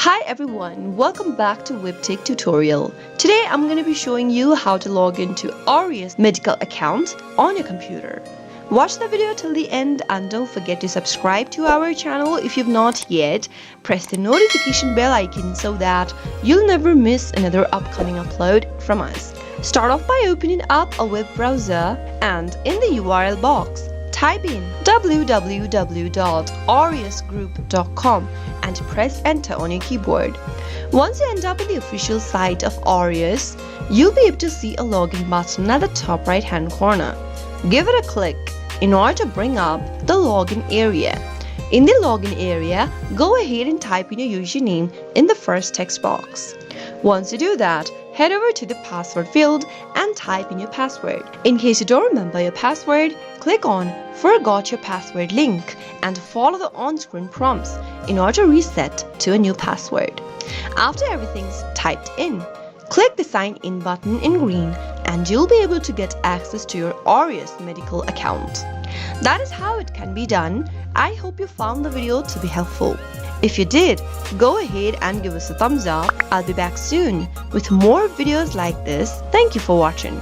Hi everyone, welcome back to Webtech Tutorial. Today I'm going to be showing you how to log into Aureus Medical Account on your computer. Watch the video till the end and don't forget to subscribe to our channel if you've not yet. Press the notification bell icon so that you'll never miss another upcoming upload from us. Start off by opening up a web browser and in the URL box, type in www.aureusgroup.com and press enter on your keyboard. Once you end up in the official site of Aureus, you'll be able to see a login button at the top right hand corner. Give it a click in order to bring up the login area. In the login area, go ahead and type in your username in the first text box. Once you do that, head over to the password field and type in your password. In case you don't remember your password, click on Forgot Your Password link and follow the on-screen prompts in order to reset to a new password. After everything's typed in, click the Sign In button in green and you'll be able to get access to your Aureus Medical account. That is how it can be done. I hope you found the video to be helpful. If you did, go ahead and give us a thumbs up. I'll be back soon with more videos like this. Thank you for watching.